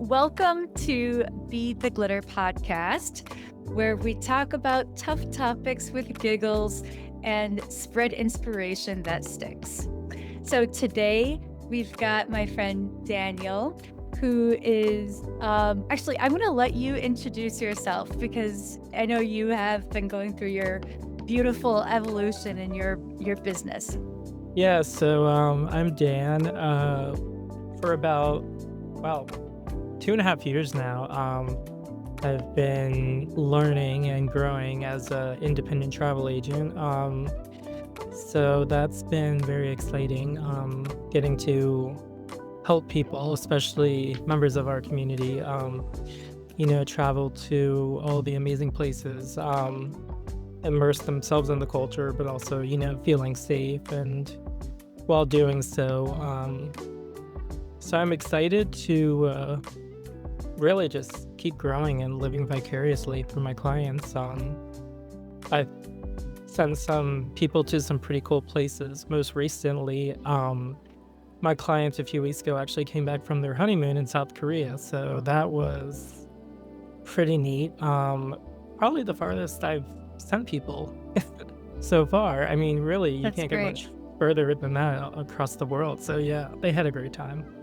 Welcome to Be the Glitter podcast, where we talk about tough topics with giggles and spread inspiration that sticks. So today we've got my friend Daniel, who is actually, I'm going to let you introduce yourself because I know you have been going through your beautiful evolution in your business. I'm Dan. For about, well, 2.5 years now, I've been learning and growing as an independent travel agent. So that's been very exciting, getting to help people, especially members of our community, travel to all the amazing places, immerse themselves in the culture, but also, feeling safe and while doing so. So I'm excited to really just keep growing and living vicariously through my clients. I've sent some people to some pretty cool places. Most recently, my clients a few weeks ago actually came back from their honeymoon in South Korea. So that was pretty neat. Probably the farthest I've sent people so far. I mean, really, you That's can't get great. much further than that across the world. So yeah, they had a great time.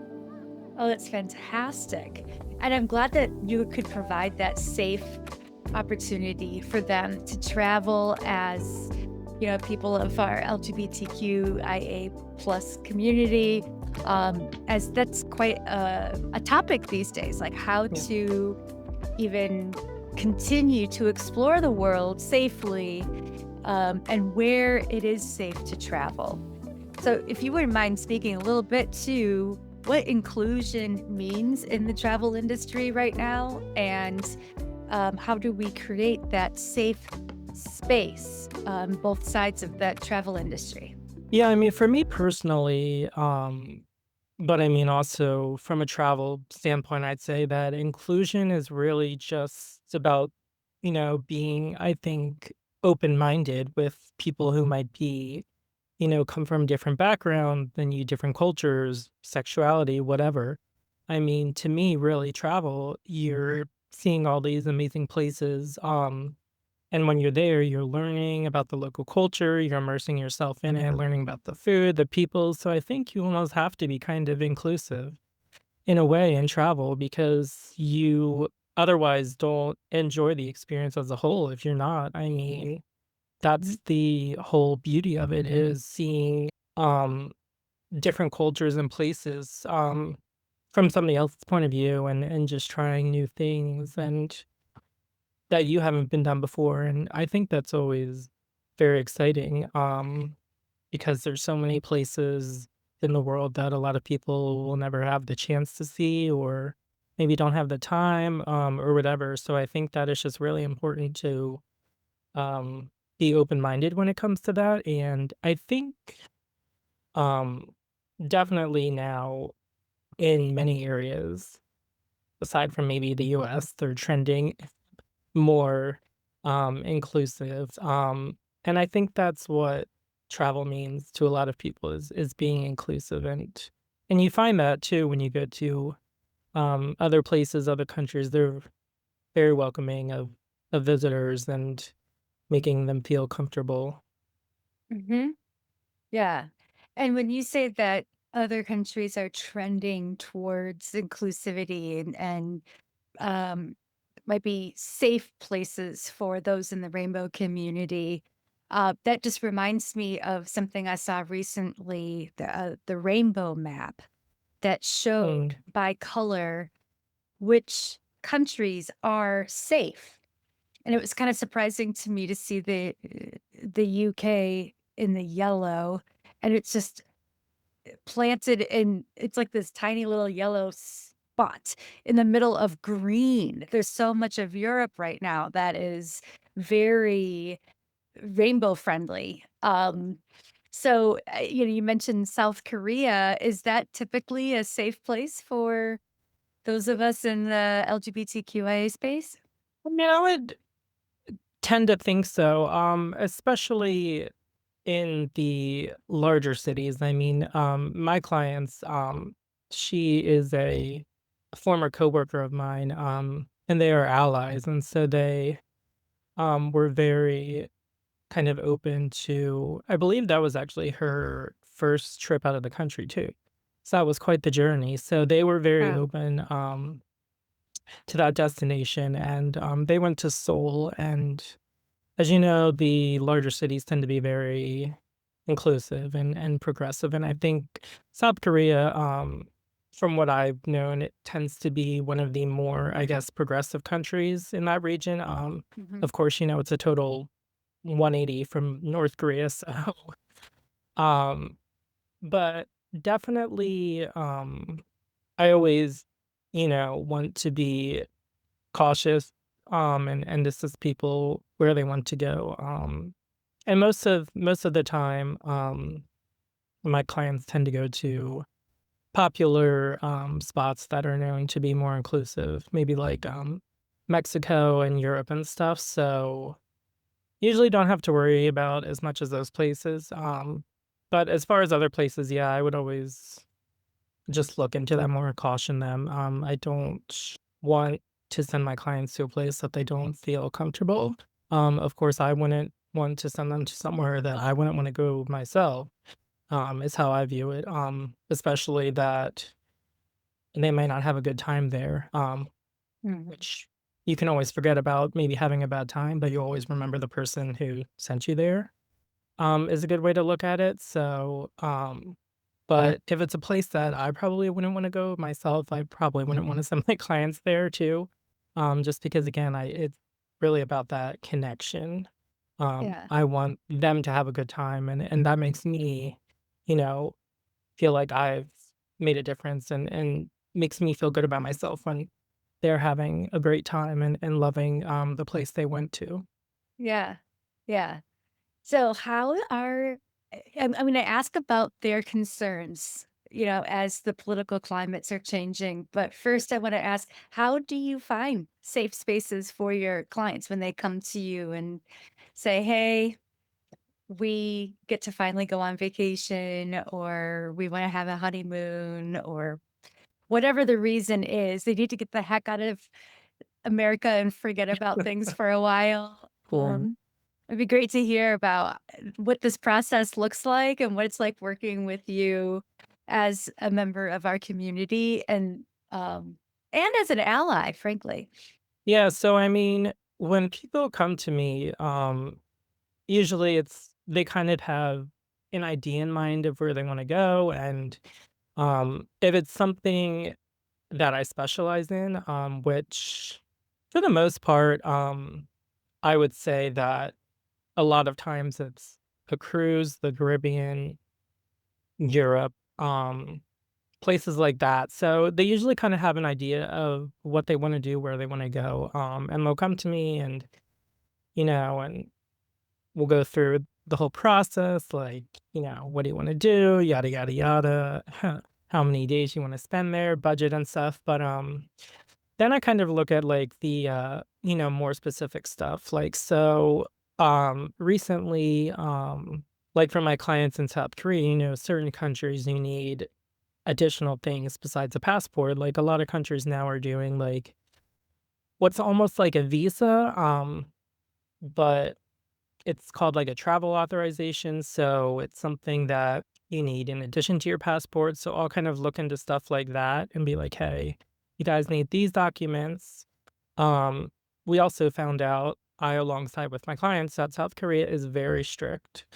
Oh, that's fantastic. And I'm glad that you could provide that safe opportunity for them to travel as, people of our LGBTQIA plus community. As that's quite a topic these days, like how Yeah. to even continue to explore the world safely, and where it is safe to travel. So, if you wouldn't mind speaking a little bit to what inclusion means in the travel industry right now, and how do we create that safe space on both sides of that travel industry? Yeah, I mean, for me personally, but I mean, also from a travel standpoint, I'd say that inclusion is really just about, being, I think, open minded with people who might be, come from different backgrounds than you, different cultures, sexuality, whatever. I mean, to me, really, travel, you're seeing all these amazing places. And when you're there, you're learning about the local culture, you're immersing yourself in it, learning about the food, the people. So I think you almost have to be kind of inclusive in a way in travel because you otherwise don't enjoy the experience as a whole if you're not. I mean, that's the whole beauty of it is seeing different cultures and places from somebody else's point of view and just trying new things and that you haven't been done before, and I think that's always very exciting, because there's so many places in the world that a lot of people will never have the chance to see or maybe don't have the time, or whatever, so I think that it's just really important to, um, be open-minded when it comes to that, and I think, um, definitely now in many areas, aside from maybe the US, they're trending more, inclusive, and I think that's what travel means to a lot of people is being inclusive, and you find that too when you go to, other places, other countries, they're very welcoming of visitors and making them feel comfortable. Hmm. Yeah. And when you say that other countries are trending towards inclusivity and um, might be safe places for those in the rainbow community. That just reminds me of something I saw recently, the rainbow map that showed Mm, by color which countries are safe. And it was kind of surprising to me to see the UK in the yellow, and it's just planted in it's like this tiny little yellow spot in the middle of green. There's so much of Europe right now that is very rainbow friendly. So, you mentioned South Korea. Is that typically a safe place for those of us in the LGBTQIA space? I mean, I would tend to think so, especially in the larger cities. I mean, my clients, she is a a former coworker of mine, and they are allies, and so they, were very kind of open to I believe that was actually her first trip out of the country too. So that was quite the journey. So they were very Oh, open, to that destination, and, they went to Seoul, and as you know, the larger cities tend to be very inclusive and progressive, and I think South Korea, from what I've known, it tends to be one of the more, I guess, progressive countries in that region. mhm. Of course, it's a total 180 from North Korea, so, um, but definitely, I always, want to be cautious, and assist people where they want to go, and most of the time, my clients tend to go to popular, spots that are known to be more inclusive, maybe like, Mexico and Europe and stuff, so usually don't have to worry about as much as those places, but as far as other places, yeah, I would always just look into them or caution them. I don't want to send my clients to a place that they don't feel comfortable. Of course, I wouldn't want to send them to somewhere that I wouldn't want to go myself, is how I view it. Especially that they may not have a good time there, Mhm. which you can always forget about maybe having a bad time, but you always remember the person who sent you there, is a good way to look at it. So, but if it's a place that I probably wouldn't wanna go myself, I probably wouldn't wanna send my clients there too, just because, again, I it's really about that connection. Yeah. I want them to have a good time, and that makes me, you know, feel like I've made a difference and makes me feel good about myself when they're having a great time and loving, the place they went to. Yeah. Yeah. So how are I'm gonna ask about their concerns, as the political climates are changing. But first, I want to ask, how do you find safe spaces for your clients when they come to you and say, hey, we get to finally go on vacation, or we want to have a honeymoon, or whatever the reason is, they need to get the heck out of America and forget about things for a while. Cool. It'd be great to hear about what this process looks like and what it's like working with you as a member of our community and as an ally, frankly. Yeah, so I mean, when people come to me, usually it's they kind of have an idea in mind of where they want to go, and if it's something that I specialize in, which for the most part, I would say that a lot of times it's a cruise, the Caribbean, Europe, places like that. So they usually kind of have an idea of what they want to do, where they want to go, and they'll come to me and we'll go through the whole process, like, what do you wanna do? Yada, yada, yada. How many days you wanna spend there, budget and stuff, but, then I kind of look at, like, the, more specific stuff, like, so, recently, like, for my clients in South Korea, certain countries, you need additional things besides a passport, like, a lot of countries now are doing, like, what's almost like a visa, but it's called like a travel authorization, so it's something that you need in addition to your passport. So I'll kind of look into stuff like that and be like, "Hey, you guys need these documents." Um, we also found out, I alongside with my clients, that South Korea is very strict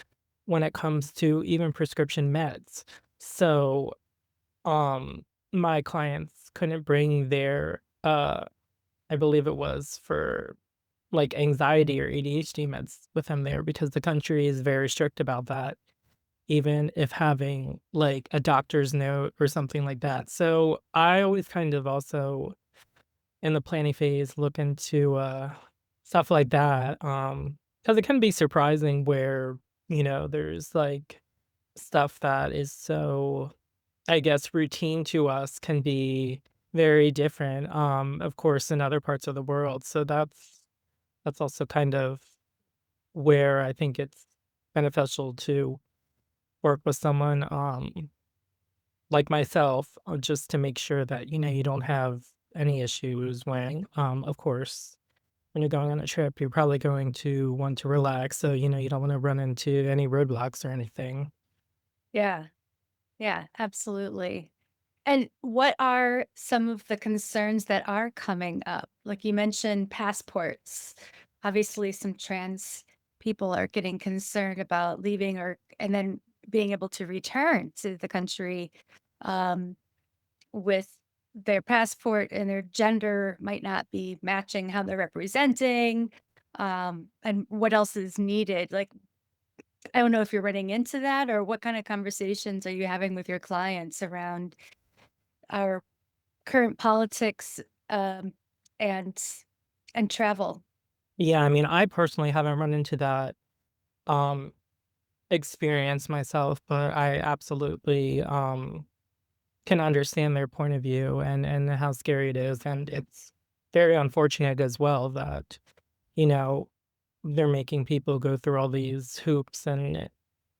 when it comes to even prescription meds. So, my clients couldn't bring their, I believe it was for like anxiety or ADHD meds with him there because the country is very strict about that, even if having like a doctor's note or something like that. So I always kind of also in the planning phase look into stuff like that. Because it can be surprising where, there's like stuff that is so I guess routine to us can be very different, of course, in other parts of the world. So that's also kind of where I think it's beneficial to work with someone, like myself, just to make sure that, you don't have any issues when, of course, when you're going on a trip, you're probably going to want to relax. So, you don't want to run into any roadblocks or anything. Yeah. Yeah, absolutely. And what are some of the concerns that are coming up? Like you mentioned passports. Obviously, some trans people are getting concerned about leaving or and then being able to return to the country um, with their passport and their gender might not be matching how they're representing. And what else is needed? Like, I don't know if you're running into that or what kind of conversations are you having with your clients around our current politics, um, and travel. Yeah, I mean, I personally haven't run into that um experience myself, but I absolutely can understand their point of view and how scary it is. And it's very unfortunate as well that, you know, they're making people go through all these hoops and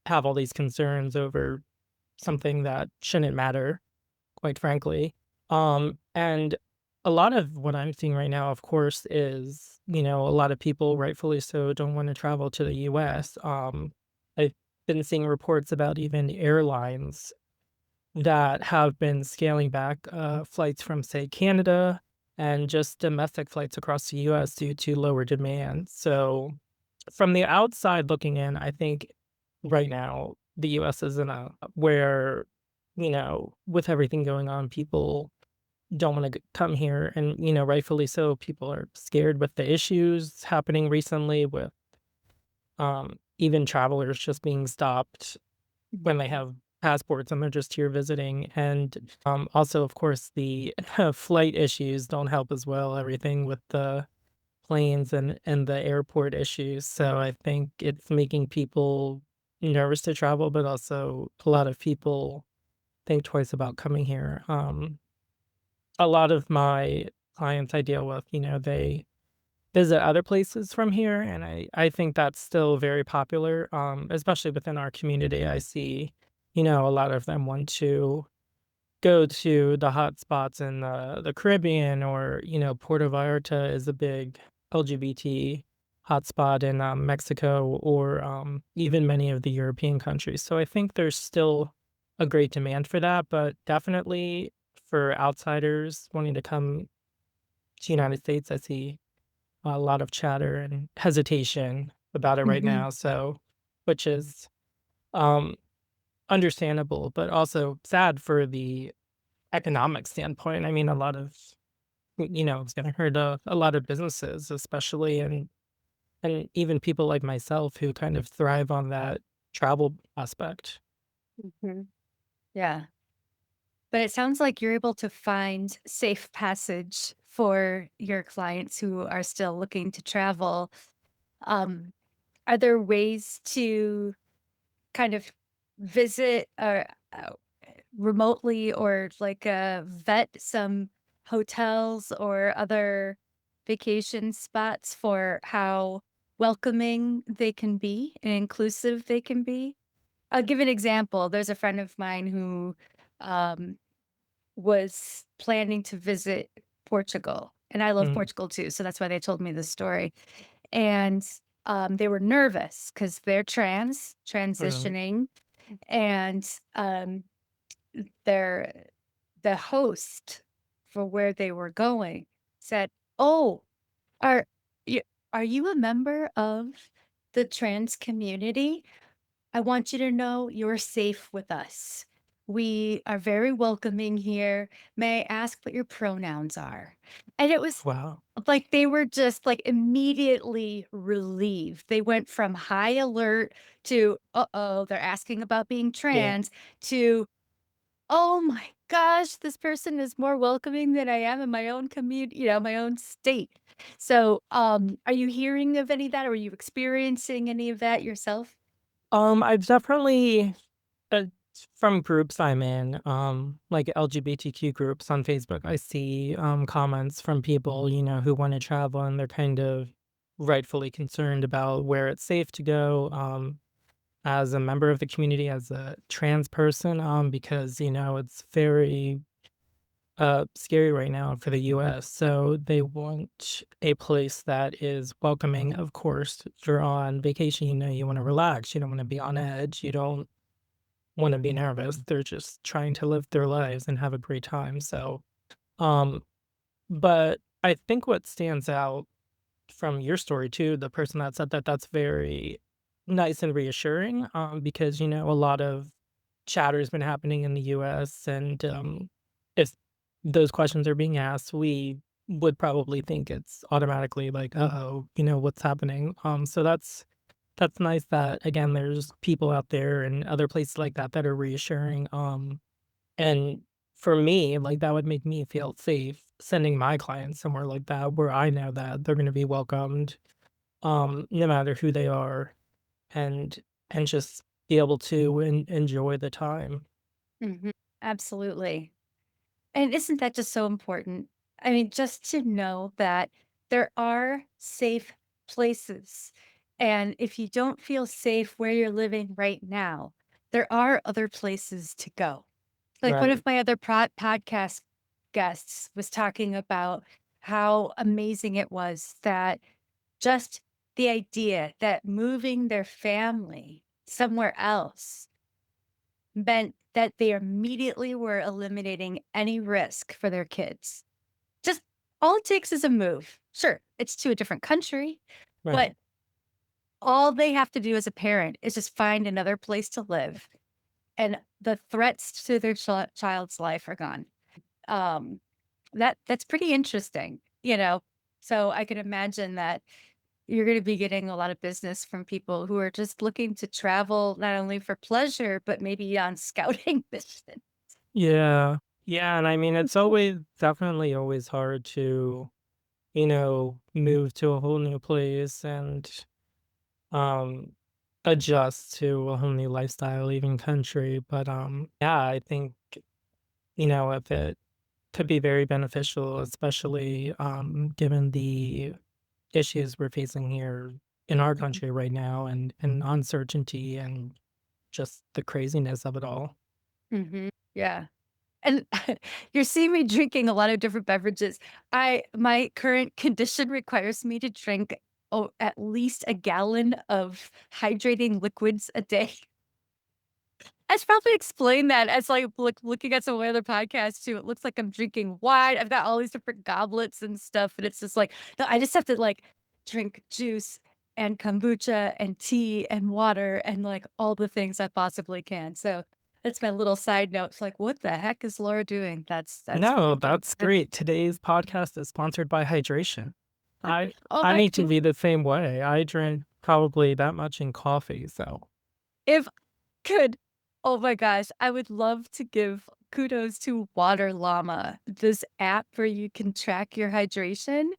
have all these concerns over something that shouldn't matter, quite frankly. And a lot of what I'm seeing right now, of course, is, a lot of people, rightfully so, don't want to travel to the US. I've been seeing reports about even airlines that have been scaling back flights from, say, Canada and just domestic flights across the US due to lower demand. So, from the outside looking in, I think right now the US is in a where, with everything going on, people don't want to come here. And, rightfully so, people are scared with the issues happening recently with even travelers just being stopped when they have passports and they're just here visiting. And also, of course, the flight issues don't help as well. Everything with the planes and the airport issues. So I think it's making people nervous to travel, but also a lot of people think twice about coming here. A lot of my clients I deal with, they visit other places from here, and I think that's still very popular, especially within our community. I see, a lot of them want to go to the hot spots in the Caribbean or, Puerto Vallarta is a big LGBT hotspot in, Mexico or, even many of the European countries. So I think there's still a great demand for that, but definitely for outsiders wanting to come to United States, I see a lot of chatter and hesitation about it right Mhm, now, so which is, um, understandable, but also sad for the economic standpoint. I mean, a lot of it's gonna hurt a lot of businesses, especially and even people like myself who kind of thrive on that travel aspect. mhm. Yeah, but it sounds like you're able to find safe passage for your clients who are still looking to travel. Um, are there ways to kind of visit or, remotely or, like, vet some hotels or other vacation spots for how welcoming they can be and inclusive they can be? I'll give an example. There's a friend of mine who, um, was planning to visit Portugal, and I love Mm, Portugal too, so that's why they told me this story, and, they were nervous because 'cause they're really? transitioning, and, their the host for where they were going said, "Oh, are you are you a member of the trans community? I want you to know you're safe with us. We are very welcoming here. May I ask what your pronouns are?" And it was Wow. like they were just like immediately relieved. They went from high alert to, uh-oh, they're asking about being Yeah. trans to, oh my gosh, this person is more welcoming than I am in my own community, my own state. So, are you hearing of any of that? Or are you experiencing any of that yourself? I've definitely Uh, from groups I'm in, like LGBTQ groups on Facebook, I see comments from people, who want to travel and they're kind of rightfully concerned about where it's safe to go. as a member of the community, as a trans person, because, it's very scary right now for the US. So they want a place that is welcoming. Of course, if you're on vacation, you want to relax, you don't want to be on edge, you don't want to be nervous. They're just trying to live their lives and have a great time. So, um, but I think what stands out from your story too, the person that said that, that's very nice and reassuring, because, a lot of chatter has been happening in the US, and, if those questions are being asked, we would probably think it's automatically like, "Uh-oh, what's happening?" So that's nice that, again, there's people out there and other places like that that are reassuring, and for me, like, that would make me feel safe sending my clients somewhere like that where I know that they're gonna be welcomed, no matter who they are, and just be able to enjoy the time. Mhm. Absolutely. And isn't that just so important? I mean, just to know that there are safe places. And if you don't feel safe where you're living right now, there are other places to go. Like one of Right, my other podcast guests was talking about how amazing it was that just the idea that moving their family somewhere else meant that they immediately were eliminating any risk for their kids. Just all it takes is a move. Sure, it's to a different country, right. but all they have to do as a parent is just find another place to live, and the threats to their child's life are gone. Um, that's pretty interesting, you know? So I can imagine that you're gonna be getting a lot of business from people who are just looking to travel not only for pleasure, but maybe on scouting mission. Yeah. Yeah, and I mean, it's always definitely always hard to, move to a whole new place and, um, adjust to a whole new lifestyle, even country, but, yeah, I think, if it could be very beneficial, especially, given the issues we're facing here in our country right now, and uncertainty and just the craziness of it all. Mhm. Yeah. And you're seeing me drinking a lot of different beverages. My current condition requires me to drink, at least a gallon of hydrating liquids a day. I should probably explain that as, like, looking at some of my other podcasts too. It looks like I'm drinking wine. I've got all these different goblets and stuff, and it's just like, no, I just have to, like, drink juice and kombucha and tea and water and, like, all the things I possibly can. So, that's my little side note. It's like, "What the heck is Laura doing?" That's No, pretty that's great. Today's podcast is sponsored by hydration. I Oh I my need to god. be the same way. I drink probably that much in coffee, so If could oh my gosh, I would love to give kudos to Water Llama, this app where you can track your hydration.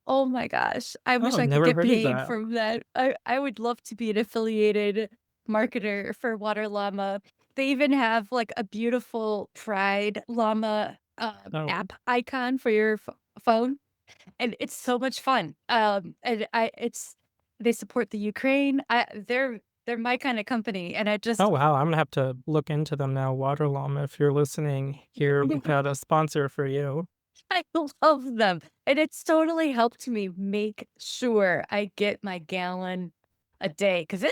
Oh my gosh, I wish oh, I could never get heard of paid that. from that. I would love to be an affiliated marketer for Water Llama. They even have, like, a beautiful pride llama, Oh, app icon for your phone, and it's so much fun. And I it's they support the Ukraine. They're my kinda company, and I oh, just wow, I'm gonna have to look into them now. Water Llama, if you're listening here, we've got a sponsor for you. I love them, and it's totally helped me make sure I get my gallon a day because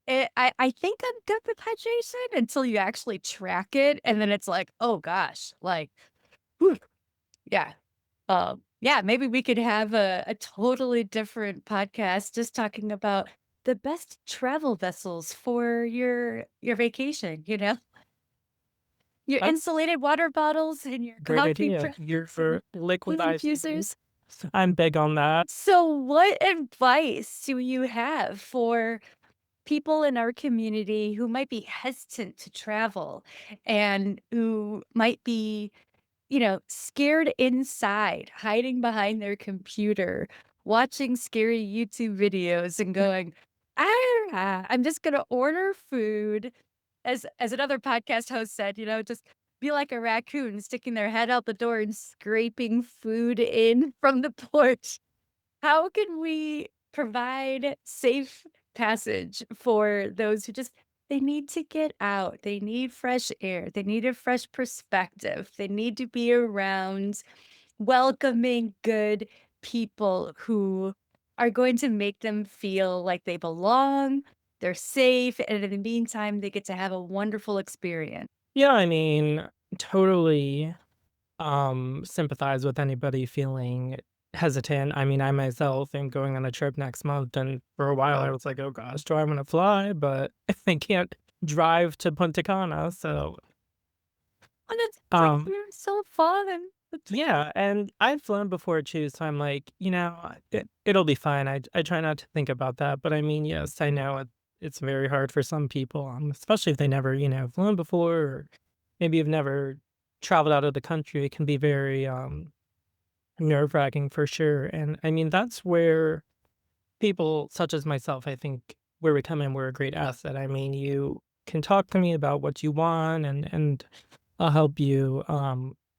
I think I'm good with hydration until you actually track it, and then it's like, "Oh gosh," like, whew, yeah. Yeah, maybe we could have a totally different podcast just talking about the best travel vessels for your vacation, you know? Your That's insulated water bottles and your a great coffee idea. You're preps and for liquid food IV. infusers. I'm big on that. So, what advice do you have for people in our community who might be hesitant to travel and who might be, scared inside, hiding behind their computer, watching scary YouTube videos and going, "Ah, I'm just gonna order food." As another podcast host said, "Just be like a raccoon sticking their head out the door and scraping food in from the porch." How can we provide safe passage for those who just they need to get out. They need fresh air. They need a fresh perspective. They need to be around welcoming, good people who are going to make them feel like they belong, they're safe, and in the meantime, they get to have a wonderful experience. Yeah, I mean, totally sympathize with anybody feeling hesitant. I mean, I myself am going on a trip next month, and for a while I was like, "Oh gosh, do I want to fly?" But I can't drive to Punta Cana, so And it's like, um "You're so fun." yeah, and I've flown before too, so I'm like, it'll be fine. I try not to think about that, but I mean, yes, I know it's very hard for some people, especially if they never, flown before, or maybe have never traveled out of the country. It can be very nerve-wracking for sure. And I mean, that's where people such as myself, I think, where we come in, we're a great asset. I mean, you can talk to me about what you want, and I'll help you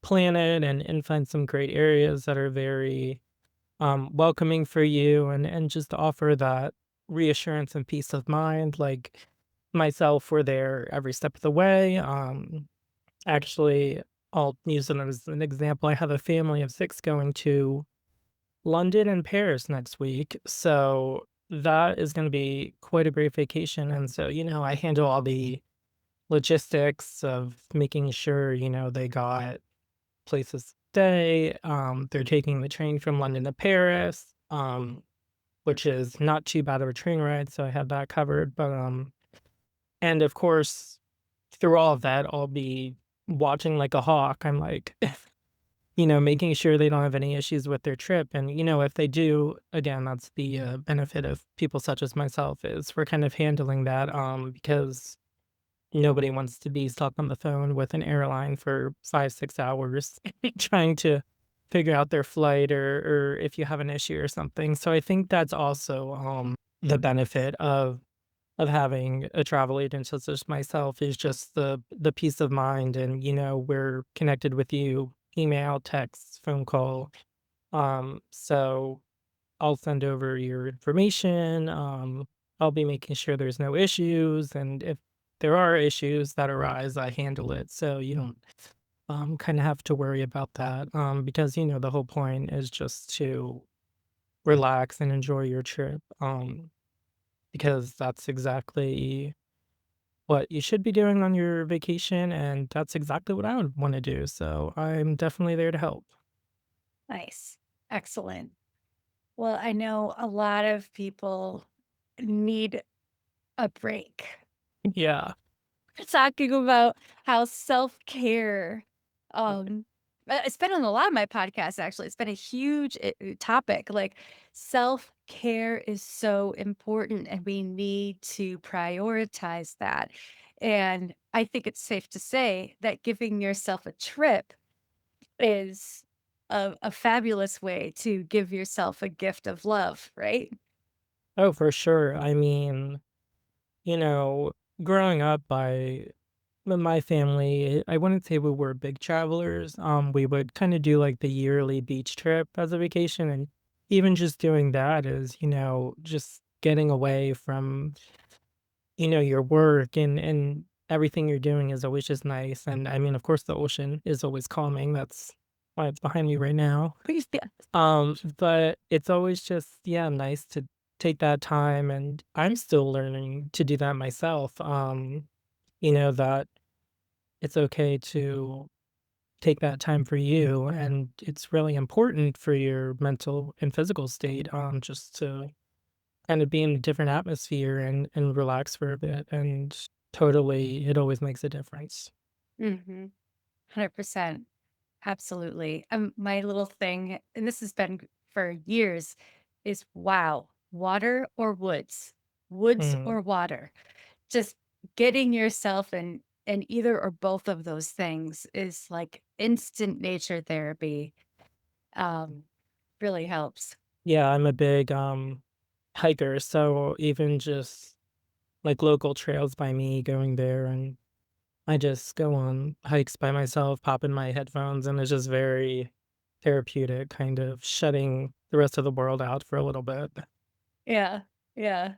plan it, and find some great areas that are very welcoming for you, and just offer that reassurance and peace of mind. Like myself, we're there every step of the way. Actually, I'll use it as an example. I have a family of 6 going to London and Paris next week, so that is gonna be quite a great vacation, and so, I handle all the logistics of making sure, they got places to stay. They're taking the train from London to Paris, which is not too bad of a train ride, so I have that covered, but, and of course, through all of that, I'll be watching like a hawk. I'm like, making sure they don't have any issues with their trip, and, if they do, again, that's the, benefit of people such as myself, is we're kind of handling that, because nobody wants to be stuck on the phone with an airline for 5, 6 hours trying to figure out their flight, or if you have an issue or something. So I think that's also, the benefit of having a travel agent such as myself, is just the peace of mind, and, we're connected with you, email, text, phone call. So I'll send over your information. I'll be making sure there's no issues, and if there are issues that arise, I handle it. So you don't kind of have to worry about that. Because the whole point is just to relax and enjoy your trip. Because that's exactly what you should be doing on your vacation, and that's exactly what I would want to do. So I'm definitely there to help. Nice. Excellent. Well, I know a lot of people need a break. Yeah. Talking about how self-care, it's been on a lot of my podcasts, actually. It's been a huge topic. Like, self-care is so important, and we need to prioritize that. And I think it's safe to say that giving yourself a trip is a fabulous way to give yourself a gift of love, right? Oh, for sure. I mean, you know, growing up, my family, I wouldn't say we were big travelers. We would kind of do like the yearly beach trip as a vacation, and even just doing that is, just getting away from, your work, and everything you're doing is always just nice. And I mean, of course, the ocean is always calming. That's why it's behind me right now. Please, yeah. But it's always just, yeah, nice to take that time, and I'm still learning to do that myself. That it's okay to take that time for you, and it's really important for your mental and physical state, just to kind of be in a different atmosphere, and relax for a bit, and totally, it always makes a difference. Mhm. 100%. Absolutely. My little thing, and this has been for years, is wow, water or woods? Woods Mm. or water? Just getting yourself in either or both of those things is like instant nature therapy. Um, really helps. Yeah, I'm a big, hiker, so even just, like, local trails by me, going there, and I just go on hikes by myself, pop in my headphones, and it's just very therapeutic, kind of shutting the rest of the world out for a little bit. Yeah. Yeah.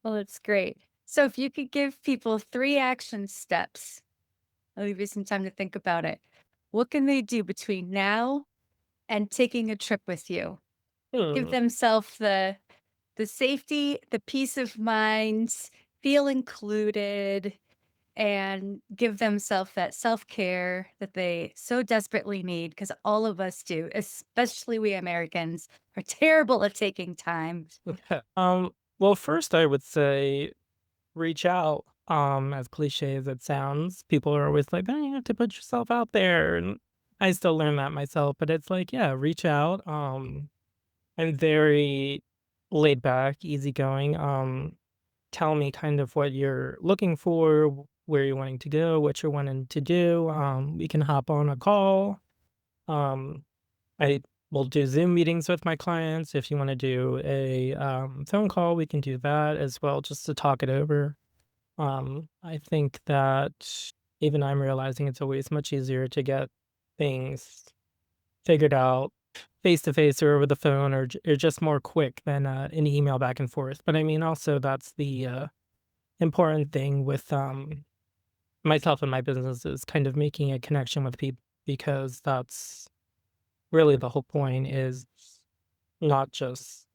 Well, that's great. So if you could give people 3 action steps, I'll give you some time to think about it. What can they do between now and taking a trip with you? Give Hmm. themselves the safety, the peace of mind, feel included, and give themselves that self-care that they so desperately need because all of us do, especially we Americans are terrible at taking time. Well, first I would say reach out. As cliche as it sounds, people are always like, "Oh, you have to put yourself out there," and I still learn that myself. But it's like, yeah, reach out. I'm very laid back, easygoing. Tell me kind of what you're looking for, where you're wanting to go, what you're wanting to do. We can hop on a call. Um, I will do Zoom meetings with my clients. If you want to do a phone call, we can do that as well, just to talk it over. I think that even I'm realizing it's always much easier to get things figured out face to face or over the phone or just more quick than an email back and forth. But I mean, also that's the important thing with myself and my business is kind of making a connection with people because that's really the whole point is not just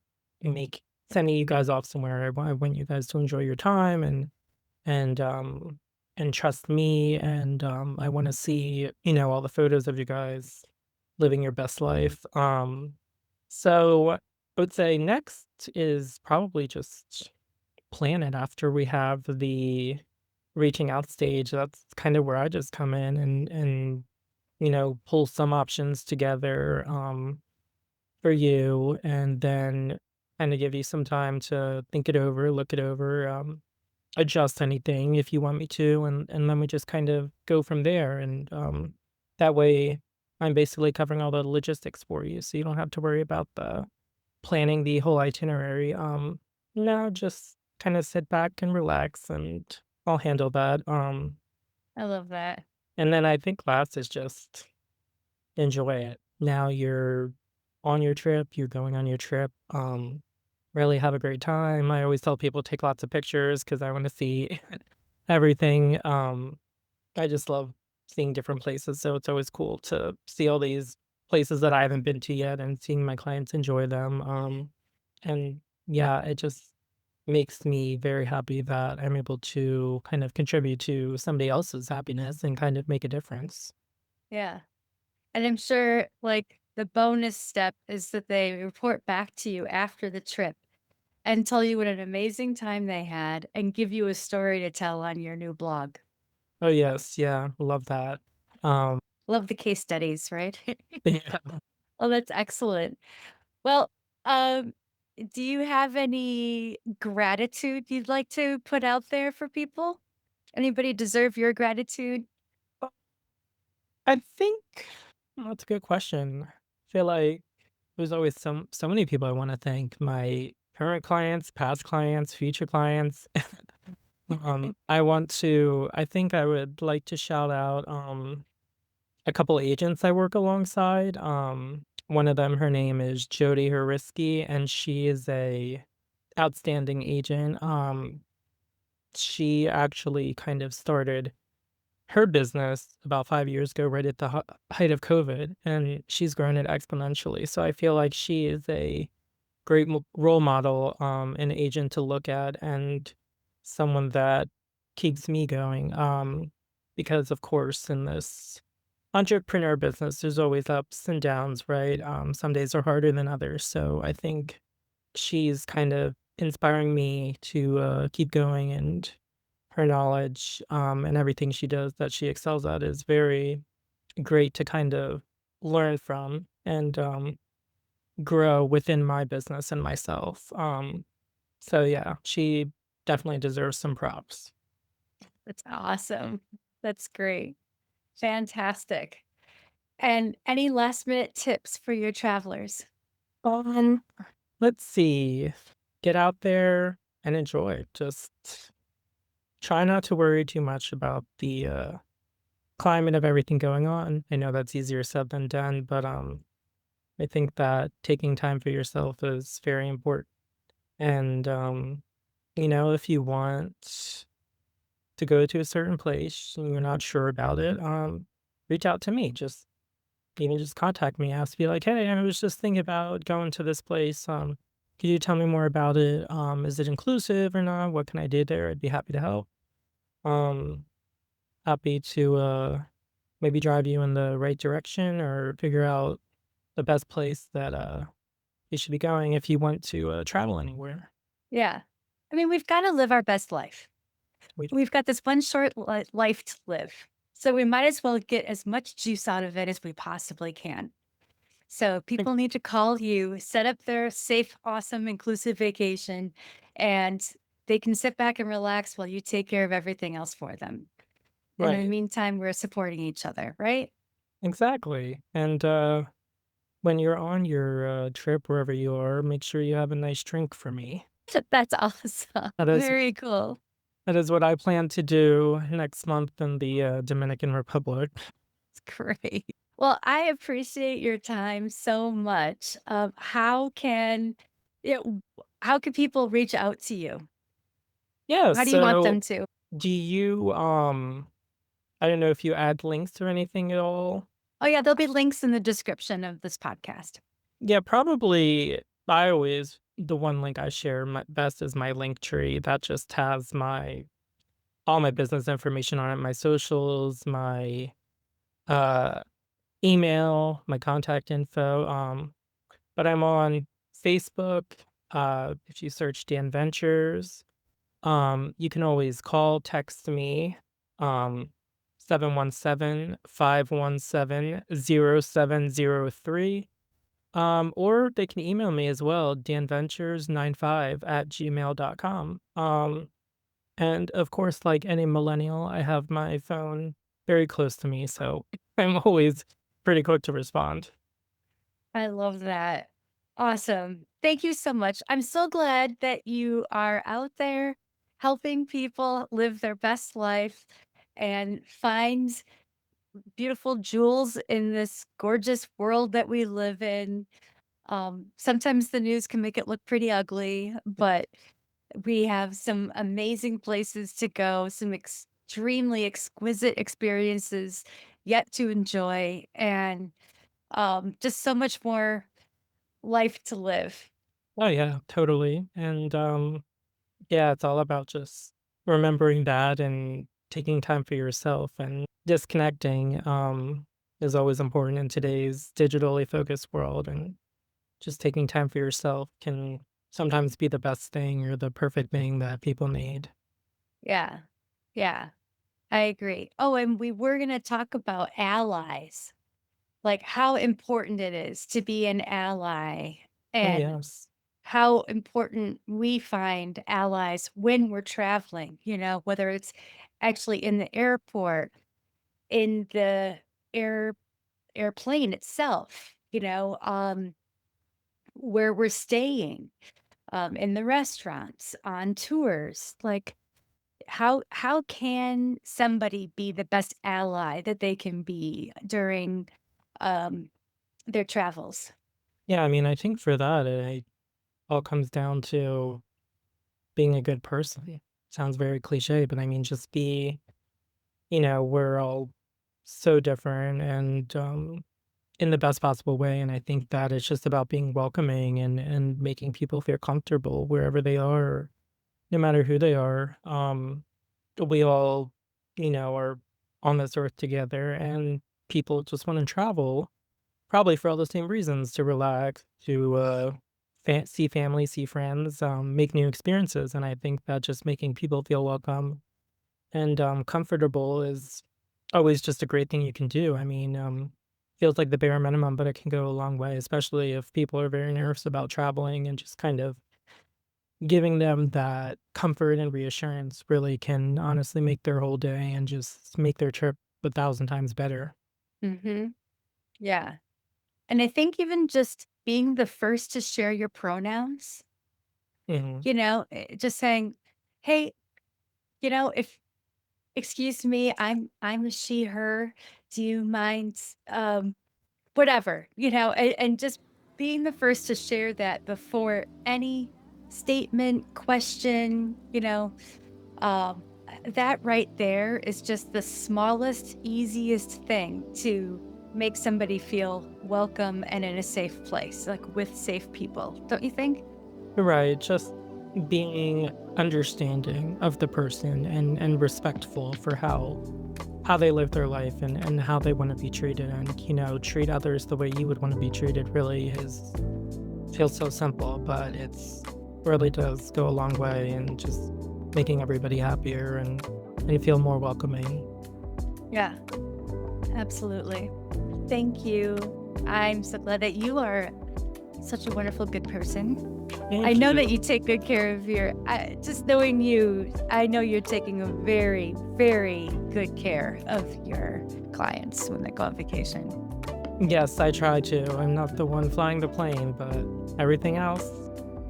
make sending you guys off somewhere. I want you guys to enjoy your time and um and trust me and I want to see, all the photos of you guys living your best life. So I would say next is probably just plan it after we have the reaching out stage. That's kind of where I just come in and pull some options together for you and then kind of give you some time to think it over, look it over, adjust anything if you want me to, and then we just kind of go from there. And that way, I'm basically covering all the logistics for you, so you don't have to worry about the planning the whole itinerary. No, just kind of sit back and relax, and I'll handle that. I love that. And then I think last is just enjoy it. Now you're on your trip, you're going on your trip. Really have a great time. I always tell people take lots of pictures because I want to see everything. I just love seeing different places, so it's always cool to see all these places that I haven't been to yet and seeing my clients enjoy them. And yeah, it just makes me very happy that I'm able to kind of contribute to somebody else's happiness and kind of make a difference. Yeah. And I'm sure, like, the bonus step is that they report back to you after the trip and tell you what an amazing time they had and give you a story to tell on your new blog. Oh yes, yeah, love that. Um, Love the case studies, right? yeah. Oh, that's excellent. Well, um, do you have any gratitude you'd like to put out there for people? Anybody deserve your gratitude? I think that's a good question. I feel like there's always so many people I want to thank. My current clients, past clients, future clients. I think I would like to shout out a couple agents I work alongside. One of them, her name is Jody Horiski, and she is a outstanding agent. She actually kind of started her business about 5 years ago right at the height of COVID, and she's grown it exponentially. So I feel like she is a great role model, an agent to look at, and someone that keeps me going. Because of course, in this entrepreneur business, there's always ups and downs, right? Some days are harder than others. So I think she's kind of inspiring me to keep going, and her knowledge and everything she does that she excels at is very great to kind of learn from and grow within my business and myself. So yeah, she definitely deserves some props. That's awesome. That's great. Fantastic. And any last minute tips for your travelers? Um, let's see. Get out there and enjoy. Just try not to worry too much about the climate of everything going on. I know that's easier said than done, but I think that taking time for yourself is very important. And if you want to go to a certain place and you're not sure about it, reach out to me. Just contact me, ask me like, "Hey, I was just thinking about going to this place. Could you tell me more about it? Is it inclusive or not? What can I do there?" I'd be happy to help. Um, Happy to maybe drive you in the right direction or figure out the best place that you should be going if you want to travel anywhere. Yeah. I mean, we've gotta live our best life. We We've got this one short life to live. So we might as well get as much juice out of it as we possibly can. So think people need to call you, set up their safe, awesome, inclusive vacation, and they can sit back and relax while you take care of everything else for them. And in the right, meantime, we're supporting each other, right? exactly. And when you're on your trip wherever you are, make sure you have a nice drink for me. That's awesome. That is Very cool. that is what I plan to do next month in the Dominican Republic. It's great. Well, I appreciate your time so much. You know, how can people reach out to you? Yeah. How do you want So them to? do you I don't know if you add links or anything at all. Oh, yeah, there'll be links in the description of this podcast. Yeah, probably. I always the one link I share my best is my link tree. That just has my all my business information on it, my socials, my uh email, my contact info. But I'm on Facebook. If you search Dan Ventures, you can always call, text me, um, 717-517-0703. Or they can email me as well, danventures95@gmail.com. And of course, like any millennial, I have my phone very close to me, so I'm always pretty quick to respond. I love that. Awesome. Thank you so much. I'm so glad that you are out there helping people live their best life and find beautiful jewels in this gorgeous world that we live in. Sometimes the news can make it look pretty ugly, but we have some amazing places to go, some extremely exquisite experiences yet to enjoy, and just so much more life to live. Oh yeah, totally. And yeah, it's all about just remembering that and taking time for yourself and disconnecting is always important in today's digitally focused world, and just taking time for yourself can sometimes be the best thing or the perfect thing that people need. Yeah. Yeah. I agree. Oh, and we were going to talk about allies, like how important it is to be an ally Oh and yes. how important we find allies when we're traveling, whether it's actually in the airport, in the air airplane itself, where we're staying, in the restaurants, on tours. Like how can somebody be the best ally that they can be during um their travels? Yeah, I mean, I think for that it all comes down to being a good person. Sounds very cliche, but I mean, just be, we're all so different and in the best possible way. And I think that it's just about being welcoming and making people feel comfortable wherever they are, no matter who they are. We all, are on this earth together, and people just want to travel probably for all the same reasons to relax, to see family, see friends, make new experiences. And I think that just making people feel welcome and comfortable is always just a great thing you can do. I mean, feels like the bare minimum, but it can go a long way, especially if people are very nervous about traveling, and just kind of giving them that comfort and reassurance really can honestly make their whole day and just make their trip 1,000 times better. Mhm. Yeah. And I think even just being the first to share your pronouns, Hmm. just saying, "Hey, if excuse me, I'm a she, her. Do you mind whatever, and just being the first to share that before any statement, question, that right there is just the smallest, easiest thing to make somebody feel welcome and in a safe place, like with safe people, don't you think? Right, just being understanding of the person and respectful for how they live their life and how they want to be treated and treat others the way you would want to be treated really is feels so simple, but it's really does go a long way in just making everybody happier and feel more welcoming. Yeah, absolutely. Thank you. I'm so glad that you are such a wonderful, good person. I Thank know you. that you take good care of just knowing you, I know you're taking a very, very good care of your clients when they go on vacation. Yes, I try to. I'm not the one flying the plane, but everything else,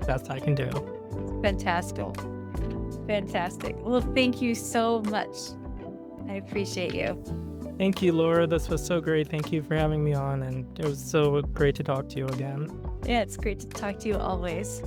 best I can do. Fantastic. Fantastic. Well, thank you so much. I appreciate you. Thank you, Laura. This was so great. Thank you for having me on, and it was so great to talk to you again. Yeah, it's great to talk to you always.